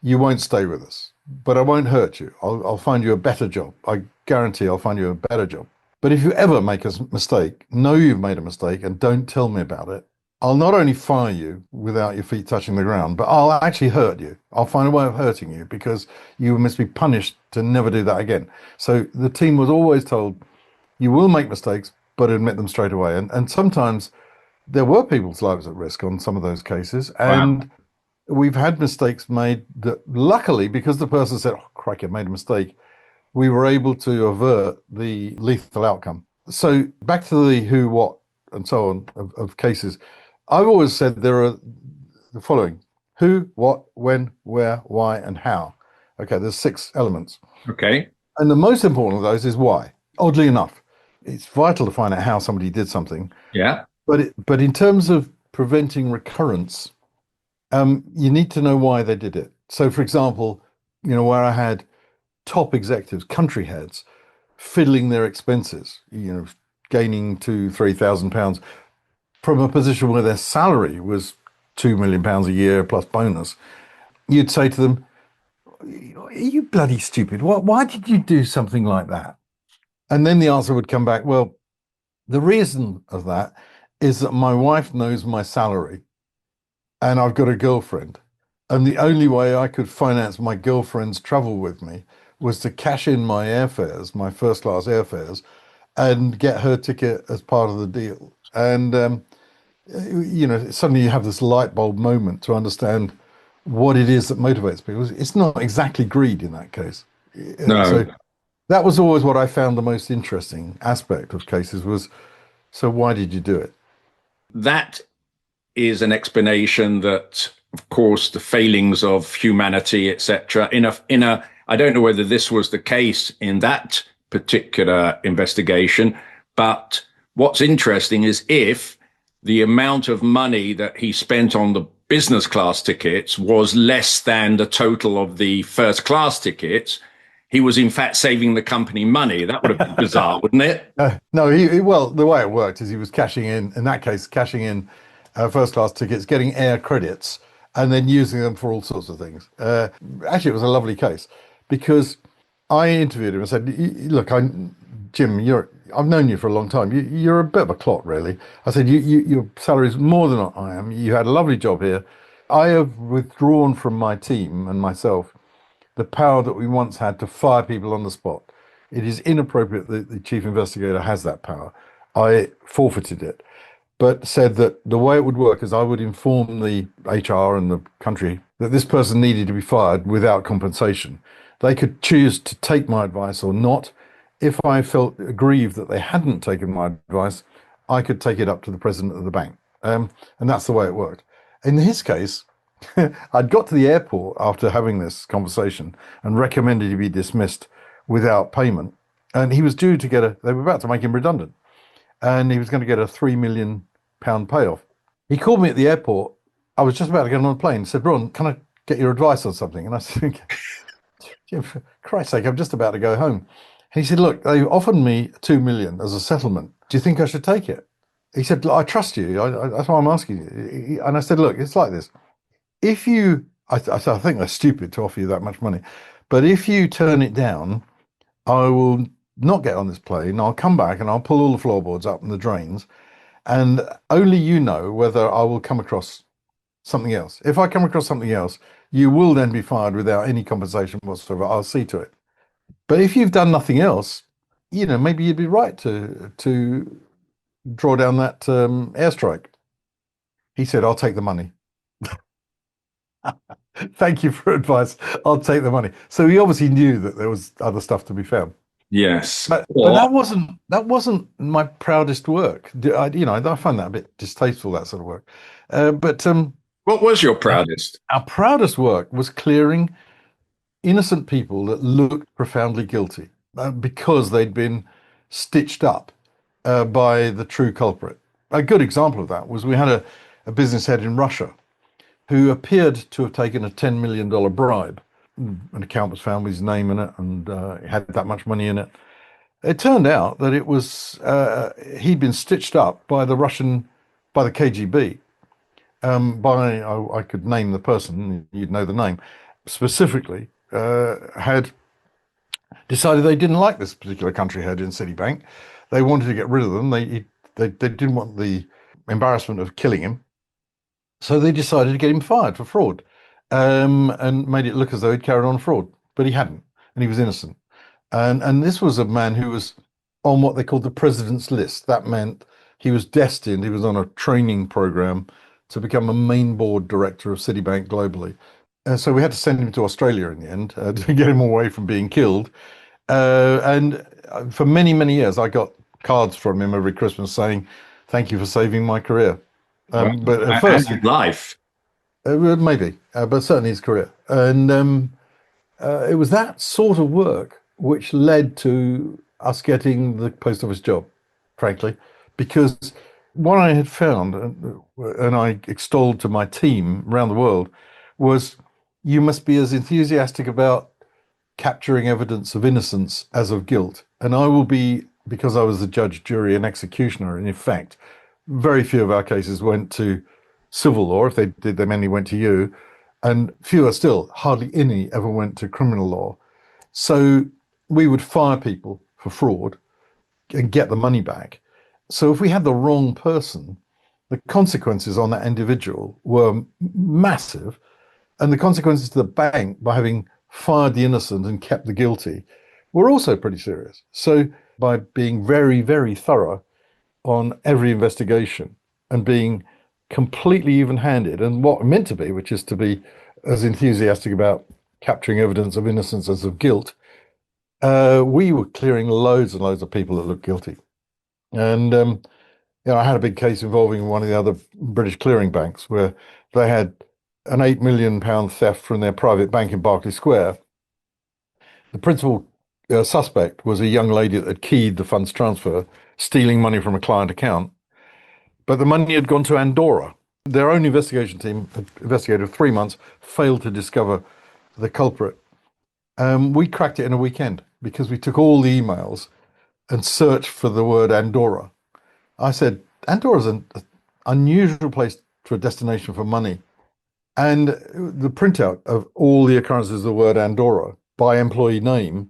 you won't stay with us, but I won't hurt you. I'll find you a better job. I guarantee I'll find you a better job. But if you ever make a mistake, know you've made a mistake and don't tell me about it. I'll not only fire you without your feet touching the ground, but I'll actually hurt you. I'll find a way of hurting you because you must be punished to never do that again. So the team was always told, you will make mistakes, but admit them straight away. And sometimes there were people's lives at risk on some of those cases. And Wow. We've had mistakes made that luckily, because the person said, "Oh, crikey, I made a mistake," we were able to avert the lethal outcome. So back to the who, what, and so on of cases. I've always said there are the following: who, what, when, where, why, and how. Okay, there's 6 elements. Okay. And the most important of those is why. Oddly enough, it's vital to find out how somebody did something. Yeah. But in terms of preventing recurrence, you need to know why they did it. So, for example, where I had top executives, country heads, fiddling their expenses, gaining £2,000-3,000 from a position where their salary was £2 million a year plus bonus. You'd say to them, "Are you bloody stupid? Why did you do something like that?" And then the answer would come back, "Well, the reason of that is that my wife knows my salary and I've got a girlfriend. And the only way I could finance my girlfriend's travel with me was to cash in my airfares, my first class airfares, and get her ticket as part of the deal." And, suddenly you have this light bulb moment to understand what it is that motivates people. It's not exactly greed in that case. No. So that was always what I found the most interesting aspect of cases was, so why did you do it? That is an explanation that, of course, the failings of humanity, etc. I don't know whether this was the case in that particular investigation, but what's interesting is if the amount of money that he spent on the business class tickets was less than the total of the first class tickets, he was in fact saving the company money. That would have been bizarre, wouldn't it? No, well, the way it worked is he was cashing in that case, cashing in first class tickets, getting air credits, and then using them for all sorts of things. Actually, it was a lovely case because I interviewed him and said, "Look, Jim, I've known you for a long time. You're a bit of a clot, really." I said, "Your salary is more than I am. You had a lovely job here. I have withdrawn from my team and myself the power that we once had to fire people on the spot. It is inappropriate that the chief investigator has that power. I forfeited it, but said that the way it would work is I would inform the HR and the country that this person needed to be fired without compensation. They could choose to take my advice or not. If I felt aggrieved that they hadn't taken my advice, I could take it up to the president of the bank." And that's the way it worked. In his case, I'd got to the airport after having this conversation and recommended he be dismissed without payment. And he was due to they were about to make him redundant. And he was going to get a £3 million payoff. He called me at the airport. I was just about to get on a plane. Said, "Ron, can I get your advice on something?" And I said, "For Christ's sake, I'm just about to go home." And he said, "Look, they offered me $2 million as a settlement. Do you think I should take it?" He said, "I trust you. That's why I'm asking you." And I said, "Look, it's like this. If I think they're stupid to offer you that much money, but if you turn it down, I will not get on this plane. I'll come back and I'll pull all the floorboards up and the drains, and only you know whether I will come across something else. If I come across something else, you will then be fired without any compensation whatsoever. I'll see to it. But if you've done nothing else, maybe you'd be right to draw down that airstrike." He said, "I'll take the money." "Thank you for advice. I'll take the money." So he obviously knew that there was other stuff to be found. Yes. But that wasn't my proudest work. I find that a bit distasteful, that sort of work. But what was your proudest? Our proudest work was clearing innocent people that looked profoundly guilty because they'd been stitched up by the true culprit. A good example of that was we had a business head in Russia who appeared to have taken a $10 million bribe. An account was found with his name in it and it had that much money in it. It turned out that it was he'd been stitched up by the KGB. I could name the person, you'd know the name, specifically had decided they didn't like this particular country head in Citibank. They wanted to get rid of them. They didn't want the embarrassment of killing him. So they decided to get him fired for fraud and made it look as though he'd carried on fraud, but he hadn't, and he was innocent. And this was a man who was on what they called the president's list. That meant he was destined, he was on a training program to become a main board director of Citibank globally. So we had to send him to Australia in the end to get him away from being killed. And for many, many years, I got cards from him every Christmas saying, "Thank you for saving my career." But at first, life. Maybe, but certainly his career. And it was that sort of work which led to us getting the post office job. frankly, because what I had found, and I extolled to my team around the world, was you must be as enthusiastic about capturing evidence of innocence as of guilt. And I will be, because I was the judge, jury, and executioner, and in fact, very few of our cases went to civil law. If they did, they mainly went to you. And fewer still, hardly any ever went to criminal law. So we would fire people for fraud and get the money back. So if we had the wrong person, the consequences on that individual were massive. And the consequences to the bank by having fired the innocent and kept the guilty were also pretty serious. So by being very, very thorough on every investigation and being completely even-handed and what meant to be, which is to be as enthusiastic about capturing evidence of innocence as of guilt, we were clearing loads and loads of people that looked guilty. And I had a big case involving one of the other British clearing banks where they had an £8 million theft from their private bank in Berkeley Square. The principal suspect was a young lady that had keyed the funds transfer, stealing money from a client account. But the money had gone to Andorra. Their own investigation team, investigated 3 months, failed to discover the culprit. We cracked it in a weekend because we took all the emails and searched for the word Andorra. I said, Andorra's an unusual place for a destination for money. And the printout of all the occurrences of the word Andorra by employee name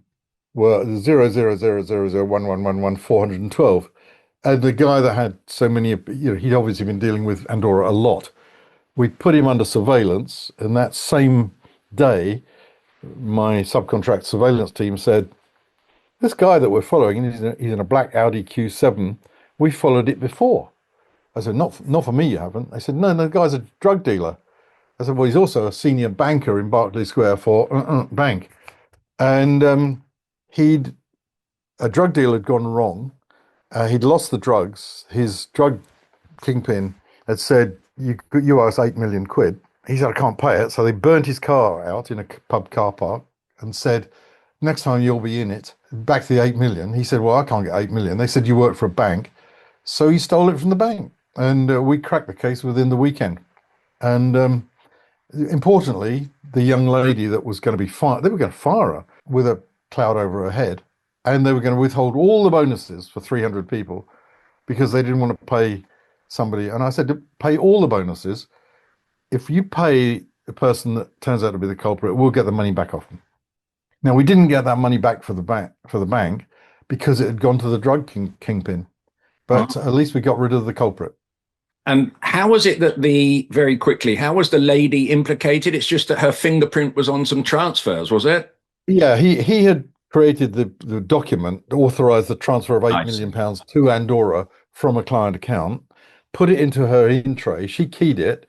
were 000001111 And the guy that had so many, he'd obviously been dealing with Andorra a lot. We put him under surveillance, and that same day, my subcontract surveillance team said, this guy that we're following, he's in a black Audi Q7. We followed it before. I said, not for me, you haven't. They said, no, the guy's a drug dealer. I said, well, he's also a senior banker in Berkeley Square for bank. And a drug deal had gone wrong. He'd lost the drugs. His drug kingpin had said, you owe us 8 million quid. He said, I can't pay it. So they burnt his car out in a pub car park and said, next time you'll be in it. Back to the 8 million. He said, well, I can't get 8 million. They said, you work for a bank. So he stole it from the bank. And we cracked the case within the weekend. And importantly, the young lady that was going to be fired, they were going to fire her with a cloud over her head. And they were going to withhold all the bonuses for 300 people because they didn't want to pay somebody. And I said, to pay all the bonuses. If you pay the person that turns out to be the culprit, we'll get the money back off them. Now, we didn't get that money back for the bank because it had gone to the drug kingpin. But at least we got rid of the culprit. And how was it that how was the lady implicated? It's just that her fingerprint was on some transfers, was it? Yeah, he had created the document that authorized the transfer of £8 million to Andorra from a client account, put it into her in tray, she keyed it,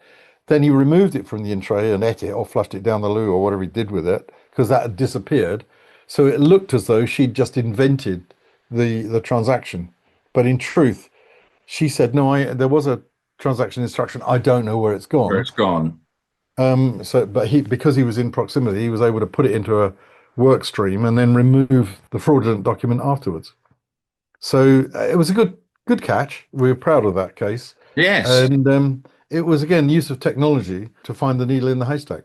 then he removed it from the in tray and ate it or flushed it down the loo or whatever he did with it, because that had disappeared. So it looked as though she'd just invented the transaction. But in truth, she said, no, there was a transaction instruction. I don't know where it's gone. Where it's gone. But because he was in proximity, he was able to put it into a work stream and then remove the fraudulent document afterwards. So it was a good catch. We were proud of that case. Yes. And it was, again, use of technology to find the needle in the haystack.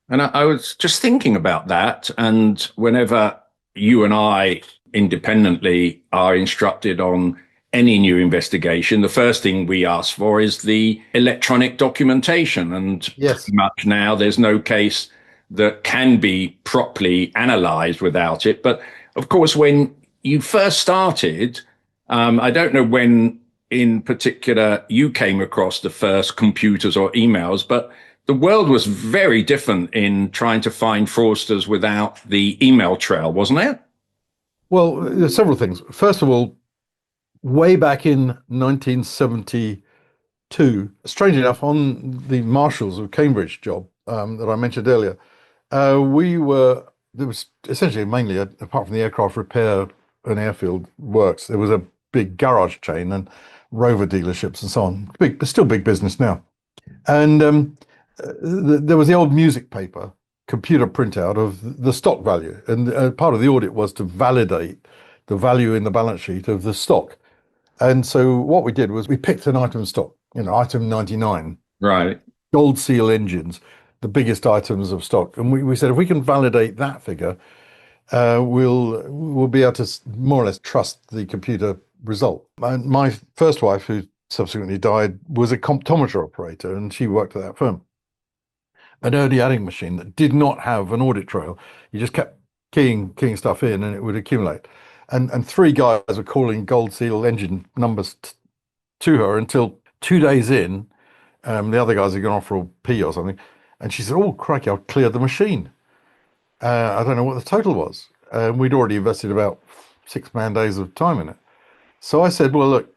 And I was just thinking about that. And whenever you and I independently are instructed on any new investigation, the first thing we ask for is the electronic documentation. And yes, pretty much now there's no case that can be properly analysed without it. But of course, when you first started, I don't know when in particular you came across the first computers or emails, but the world was very different in trying to find fraudsters without the email trail, wasn't it? Well, there's several things. First of all, way back in 1972, strange enough, on the Marshals of Cambridge job that I mentioned earlier, there was essentially mainly, apart from the aircraft repair and airfield works, there was a big garage chain and Rover dealerships and so on. Still big business now. And there was the old music paper, computer printout of the stock value. And part of the audit was to validate the value in the balance sheet of the stock. And so what we did was we picked an item stock, item 99, Right. gold seal engines, the biggest items of stock. And we said, if we can validate that figure, we'll be able to more or less trust the computer result. My first wife, who subsequently died, was a comptometer operator, and she worked at that firm. An early adding machine that did not have an audit trail. You just kept keying stuff in, and it would accumulate. And three guys were calling gold seal engine numbers to her until 2 days in, the other guys had gone off for a pee or something, and she said, "Oh, crikey, I've cleared the machine. I don't know what the total was." We'd already invested about 6 man days of time in it. So I said, "Well, look,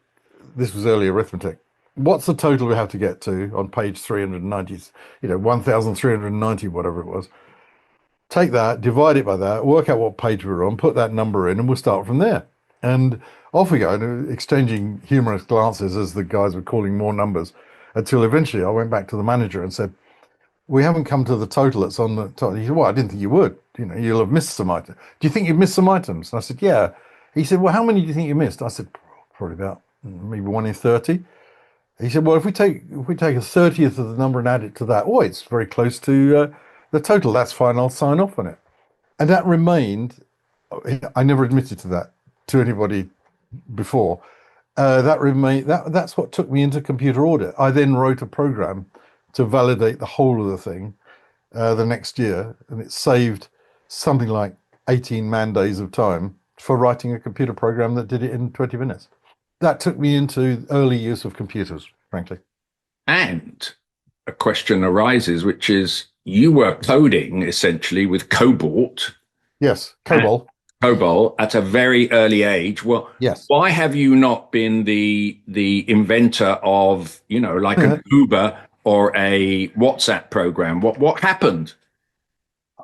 this was early arithmetic. What's the total we have to get to on page 390, 1,390, whatever it was? Take that, divide it by that, work out what page we're on, put that number in, and we'll start from there." And off we go, exchanging humorous glances as the guys were calling more numbers, until eventually I went back to the manager and said, "We haven't come to the total that's on the total." He said, "Well, I didn't think you would. You'll have missed some items. Do you think you've missed some items?" And I said, "Yeah." He said, "Well, how many do you think you missed?" I said, "Probably about maybe 1 in 30. He said, "Well, if we take a 30th of the number and add it to that, oh, it's very close to the total. That's fine. I'll sign off on it." And that remained. I never admitted to that to anybody before. That remained. That's what took me into computer audit. I then wrote a program to validate the whole of the thing the next year, and it saved something like 18 man days of time for writing a computer program that did it in 20 minutes. That took me into early use of computers, frankly. And a question arises, which is you were coding essentially with Cobalt. Yes, COBOL. COBOL at a very early age. Well, yes. Why have you not been the inventor of, like an Uber or a WhatsApp program? What happened?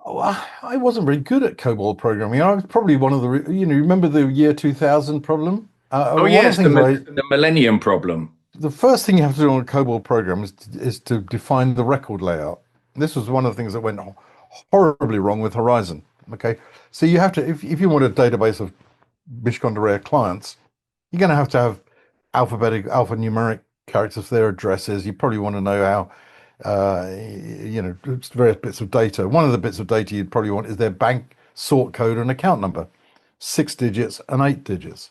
Oh, I wasn't very good at COBOL programming. I was probably one of the, remember the year 2000 problem? Yes, the Millennium problem. The first thing you have to do on a COBOL program is to define the record layout. This was one of the things that went horribly wrong with Horizon. Okay, so you have to, if you want a database of Misconduct clients, you're going to have alphanumeric characters for their addresses. You probably want to know how, various bits of data. One of the bits of data you'd probably want is their bank sort code and account number, 6 digits and 8 digits.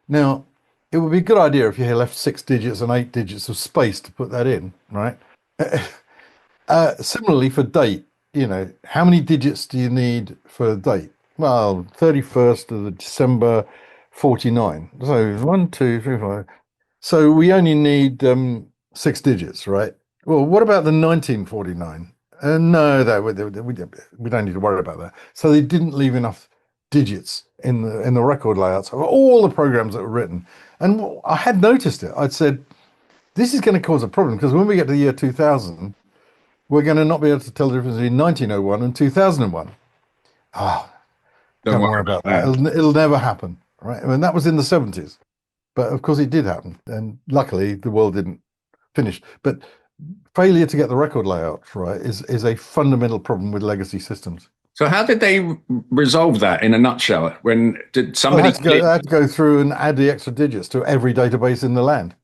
Now, it would be a good idea if you had left 6 digits and 8 digits of space to put that in, right? Similarly for date, how many digits do you need for date? Well, 31st of December 49. So 1, 2, 3, 4. So we only need 6 digits, right? Well, what about the 1949? No, we don't need to worry about that. So they didn't leave enough digits in the record layouts of all the programs that were written. And I had noticed it. I'd said, this is going to cause a problem because when we get to the year 2000, we're going to not be able to tell the difference between 1901 and 2001. Don't worry about that. It'll never happen, right? I mean, that was in the 70s. But of course it did happen. And luckily the world didn't finish. But failure to get the record layout right is a fundamental problem with legacy systems. So how did they resolve that in a nutshell? When did somebody they had to go through and add the extra digits to every database in the land?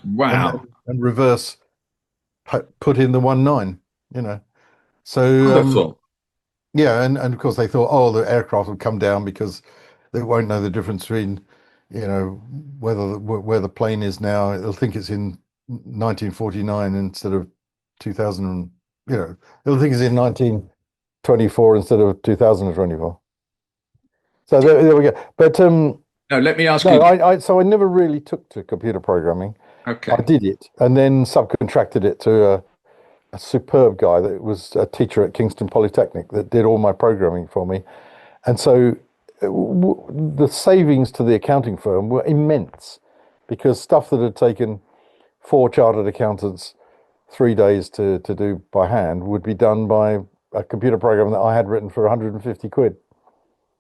Wow. And reverse put in the 19, So wonderful. Yeah, and of course they thought, the aircraft will come down because they won't know the difference between, where the plane is now. They'll think it's in 1949 instead of 2000. They'll think it's in 1924 instead of 2024. So there we go. But no, let me ask you. So I never really took to computer programming. Okay. I did it and then subcontracted it to a superb guy that was a teacher at Kingston Polytechnic that did all my programming for me. And so the savings to the accounting firm were immense because stuff that had taken 4 chartered accountants 3 days to do by hand would be done by a computer program that I had written for 150 quid.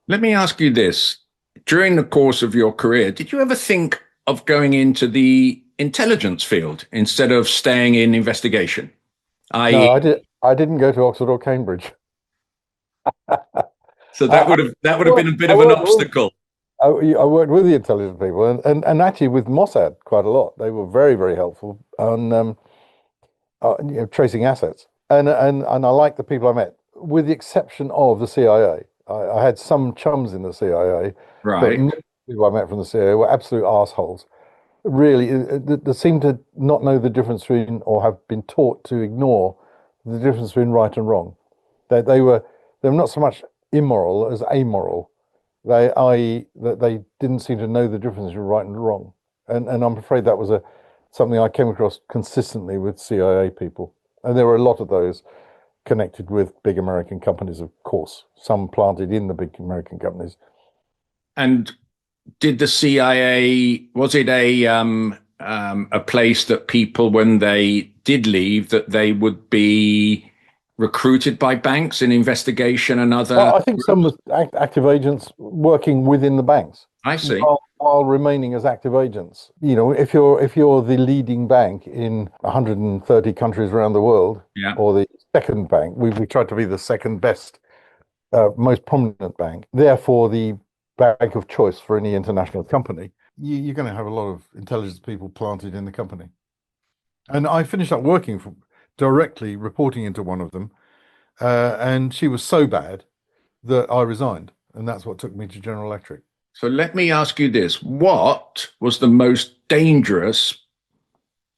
Let me ask you this. During the course of your career, did you ever think of going into the intelligence field instead of staying in investigation? No, I didn't go to Oxford or Cambridge. So that would have been a bit of an obstacle. I worked with the intelligence people and actually with Mossad quite a lot. They were very, very helpful on tracing assets. And I like the people I met, with the exception of the CIA. I had some chums in the CIA, but Right. most people I met from the CIA were absolute assholes. Really, they seem to not know the difference between, or have been taught to ignore the difference between right and wrong. They were not so much immoral as amoral. I.e., that they didn't seem to know the difference between right and wrong. And I'm afraid that was something I came across consistently with CIA people. And there were a lot of those connected with big American companies, of course, some planted in the big American companies. And did the CIA, was it a place that people, when they did leave, that they would be recruited by banks in investigation and other I think some groups? was active agents working within the banks I see. while remaining as active agents. You know, if you're the leading bank in 130 countries around the world, Yeah. or the second bank, we tried to be the second best, most prominent bank. Therefore, the bank of choice for any international company. You're going to have a lot of intelligence people planted in the company. And I finished up working for directly reporting into one of them, and she was so bad that I resigned, and that's what took me to General Electric. So let me ask you this. What was the most dangerous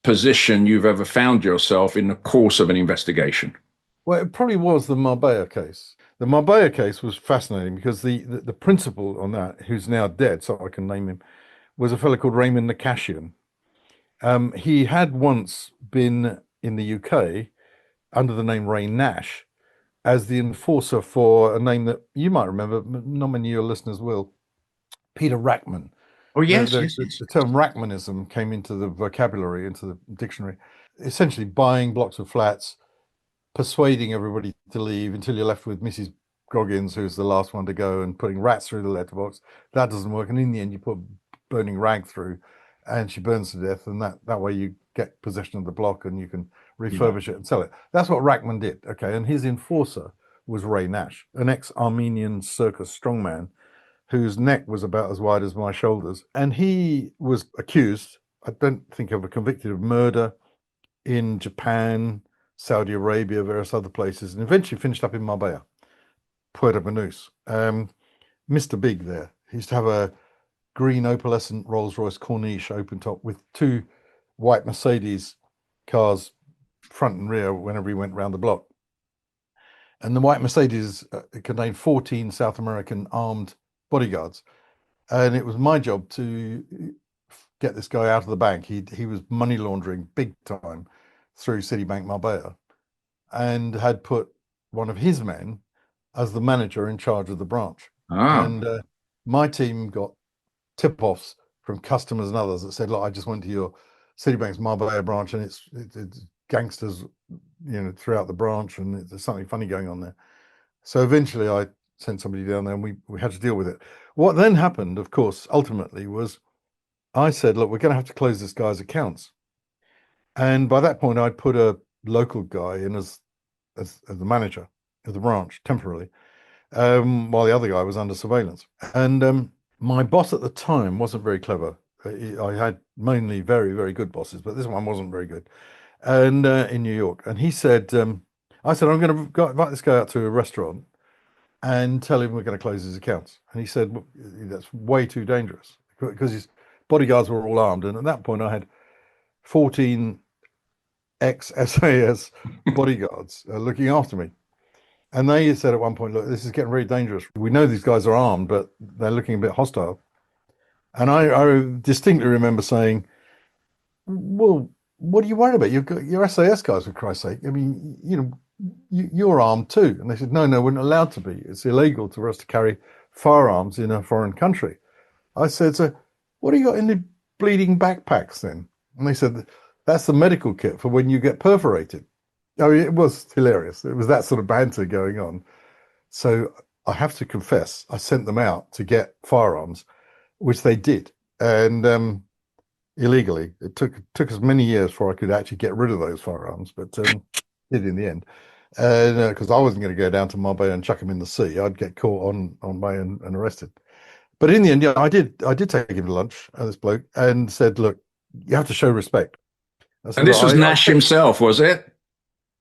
position you've ever found yourself in the course of an investigation? Well, it probably was the Marbella case. The Marbella case was fascinating because the principal on that, who's now dead, so I can name him, was a fellow called Raymond Nakashian. He had once been in the UK under the name Ray Nash as the enforcer for a name that you might remember, but not many of your listeners will, Peter Rackman. Oh, The, yes, the, yes, the yes. the term Rackmanism came into the vocabulary, into the dictionary, essentially buying blocks of flats, persuading everybody to leave until you're left with Mrs. Groggins, who's the last one to go, and putting rats through the letterbox. That doesn't work. And in the end, you put burning rag through, and she burns to death. And that way you get possession of the block and you can Yeah. refurbish it and sell it. That's what Rackman did. Okay. And his enforcer was Ray Nash, an ex-Armenian circus strongman whose neck was about as wide as my shoulders. And he was accused, I don't think ever convicted, of murder in Japan, Saudi Arabia, various other places, and eventually finished up in Marbella, Puerto Banús. Mr. Big there. He used to have a green opalescent Rolls-Royce Corniche open top with two white Mercedes cars front and rear whenever he went round the block. And the white Mercedes contained 14 South American armed bodyguards. And it was my job to get this guy out of the bank. He was money laundering big time through Citibank Marbella, and had put one of his men as the manager in charge of the branch. Ah, And my team got tip-offs from customers and others that said, "Look, I just went to your Citibank's Marbella branch, and it's gangsters, throughout the branch, and there's something funny going on there." So eventually, I sent somebody down there, and we had to deal with it. What then happened, of course, ultimately was I said, "Look, we're going to have to close this guy's accounts." And by that point, I'd put a local guy in as the manager of the branch temporarily, while the other guy was under surveillance. And my boss at the time wasn't very clever. I had mainly very, very good bosses, but this one wasn't very good. And in New York, and he said, I said, "I'm going to invite this guy out to a restaurant and tell him we're going to close his accounts." And he said, "Well, that's way too dangerous," because his bodyguards were all armed. And at that point, I had 14 ex-SAS bodyguards looking after me. And they said at one point, "Look, this is getting very dangerous. We know these guys are armed, but they're looking a bit hostile." And I distinctly remember saying, "Well, what are you worried about? You're SAS guys, for Christ's sake. I mean, you're armed too." And they said, "No, we're not allowed to be. It's illegal for us to carry firearms in a foreign country." I said, "So what do you got in the bleeding backpacks then?" And they said, "That's the medical kit for when you get perforated." I mean, it was hilarious. It was that sort of banter going on. So I have to confess, I sent them out to get firearms, which they did, and illegally. It took us many years before I could actually get rid of those firearms, but did in the end. Because I wasn't going to go down to Marbella and chuck them in the sea. I'd get caught on way and arrested. But in the end, yeah, I did take him to lunch, this bloke, and said, "Look, you have to show respect." I said, And this was "Look, Nash himself, was it?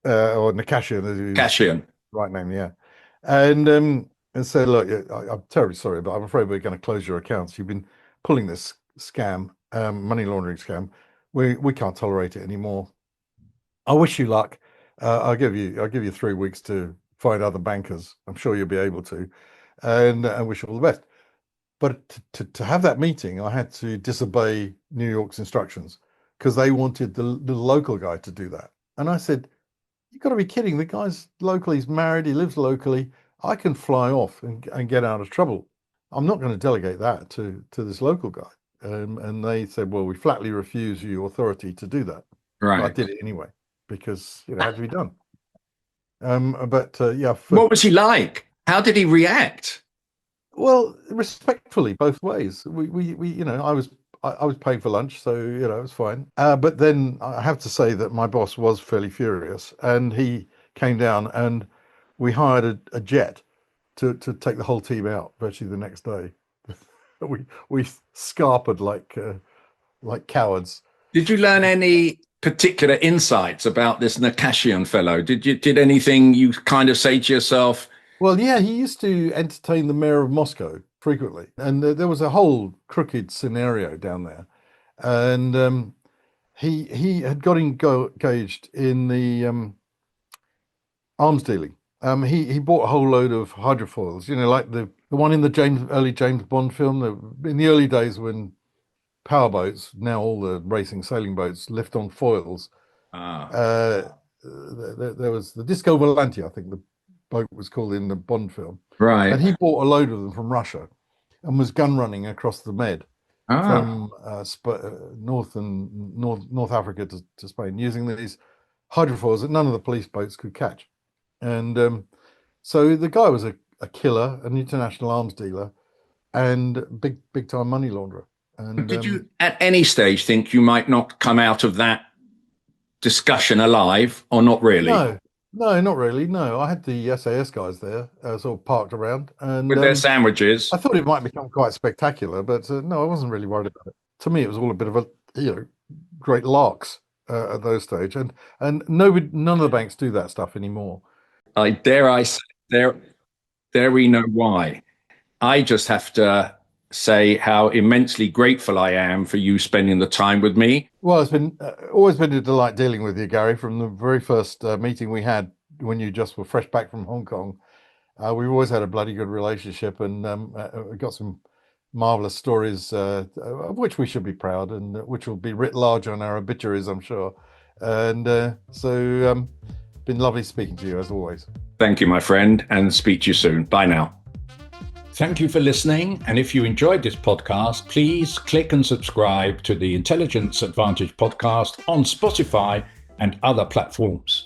Or Nakashian, as his Cashian. right name, yeah." And said, "Look, I'm terribly sorry, but I'm afraid we're going to close your accounts. You've been pulling this scam, money laundering scam. We can't tolerate it anymore. I wish you luck. I'll give you 3 weeks to find other bankers. I'm sure you'll be able to, and I wish you all the best." But to have that meeting, I had to disobey New York's instructions because they wanted the local guy to do that. And I said, "You've got to be kidding. The guy's local. He's married. He lives locally. I can fly off and get out of trouble. I'm not going to delegate that to this local guy." And they said, "Well, we flatly refuse you authority to do that." Right. But I did it anyway because it had to be done. Yeah. What was he like? How did he react? Well, respectfully, both ways. We I was paying for lunch, so it was fine. But then I have to say that my boss was fairly furious, and he came down, and we hired a jet to take the whole team out virtually the next day. we scarpered like cowards. Did you learn any particular insights about this Nakashian fellow? Did anything you kind of say to yourself? Well, yeah, he used to entertain the mayor of Moscow frequently, and there was a whole crooked scenario down there, and he had got engaged in the arms dealing. He bought a whole load of hydrofoils, like the one in the early James Bond film. In the early days when powerboats, now all the racing sailing boats, lift on foils. There was the Disco Volante, I think the boat was called in the Bond film. Right. And he bought a load of them from Russia and was gun running across the Med from North Africa to Spain, using these hydrofoils that none of the police boats could catch. And so the guy was a killer, an international arms dealer, and big time money launderer. And did you at any stage think you might not come out of that discussion alive, or not really? No, not really. No, I had the SAS guys there, sort of parked around, and with their sandwiches. I thought it might become quite spectacular, but no, I wasn't really worried about it. To me, it was all a bit of a great larks at those stage, and none of the banks do that stuff anymore. I say, there we know why. I just have to say how immensely grateful I am for you spending the time with me. Well, it's been always been a delight dealing with you, Gary, from the very first meeting we had when you just were fresh back from Hong Kong. We've always had a bloody good relationship, and got some marvelous stories of which we should be proud, and which will be writ large on our obituaries, I'm sure. And so been lovely speaking to you as always. Thank you, my friend, and speak to you soon. Bye now. Thank you for listening. And if you enjoyed this podcast, please click and subscribe to the Intelligence Advantage podcast on Spotify and other platforms.